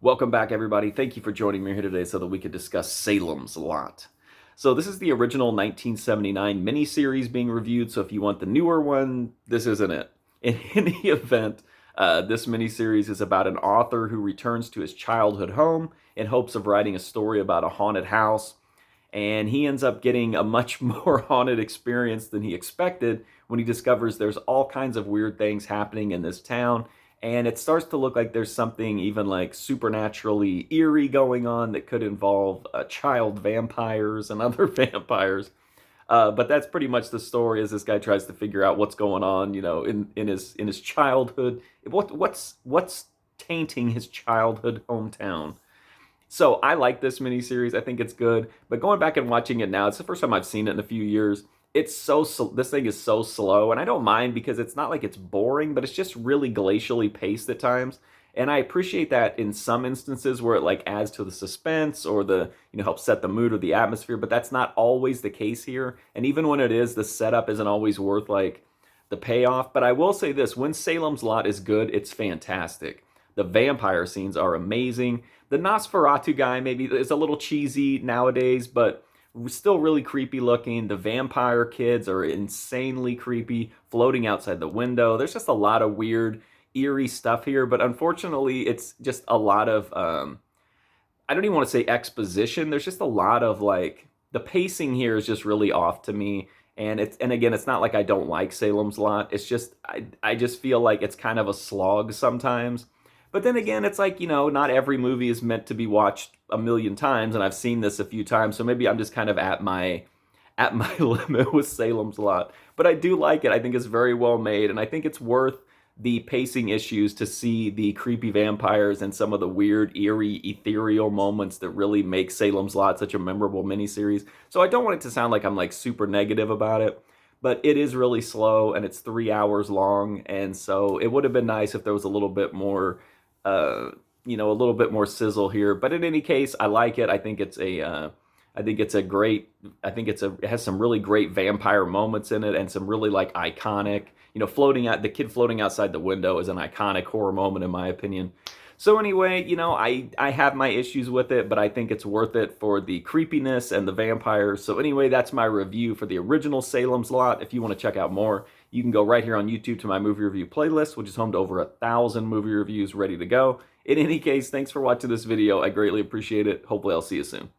Welcome back, everybody. Thank you for joining me here today so that we could discuss Salem's Lot. So this is the original 1979 miniseries being reviewed, so if you want the newer one, this isn't it. In any event, this miniseries is about an author who returns to his childhood home in hopes of writing a story about a haunted house, and he ends up getting a much more haunted experience than he expected when he discovers there's all kinds of weird things happening in this town, and it starts to look like there's something even like supernaturally eerie going on that could involve child vampires and other vampires. But that's pretty much the story as this guy tries to figure out what's going on, in his childhood. What's tainting his childhood hometown? So I like this miniseries. I think it's good. But going back and watching it now, it's the first time I've seen it in a few years. This thing is so slow, and I don't mind because it's not like it's boring, but it's just really glacially paced at times. And I appreciate that in some instances where it like adds to the suspense or helps set the mood or the atmosphere, but that's not always the case here. And even when it is, the setup isn't always worth like the payoff. But I will say this, when Salem's Lot is good, it's fantastic. The vampire scenes are amazing. The Nosferatu guy maybe is a little cheesy nowadays, but still really creepy looking. The vampire kids are insanely creepy, floating outside the window. There's just a lot of weird, eerie stuff here, but unfortunately, it's just a lot of, I don't even want to say exposition. There's just a lot of like, the pacing here is just really off to me. And again, it's not like I don't like Salem's Lot. It's just, I just feel like it's kind of a slog sometimes. But then again, it's like, not every movie is meant to be watched a million times, and I've seen this a few times, so maybe I'm just kind of at my limit with Salem's Lot. But I do like it. I think it's very well made, and I think it's worth the pacing issues to see the creepy vampires and some of the weird, eerie, ethereal moments that really make Salem's Lot such a memorable miniseries. So I don't want it to sound like I'm like super negative about it, but it is really slow and it's 3 hours long, and so it would have been nice if there was a little bit more a little bit more sizzle here. But in any case, I like it. I think it's a great, it has some really great vampire moments in it and some really like iconic, the kid floating outside the window is an iconic horror moment in my opinion. So anyway, I have my issues with it, but I think it's worth it for the creepiness and the vampires. So anyway, that's my review for the original Salem's Lot. If you want to check out more, you can go right here on YouTube to my movie review playlist, which is home to over 1,000 movie reviews ready to go. In any case, thanks for watching this video. I greatly appreciate it. Hopefully I'll see you soon.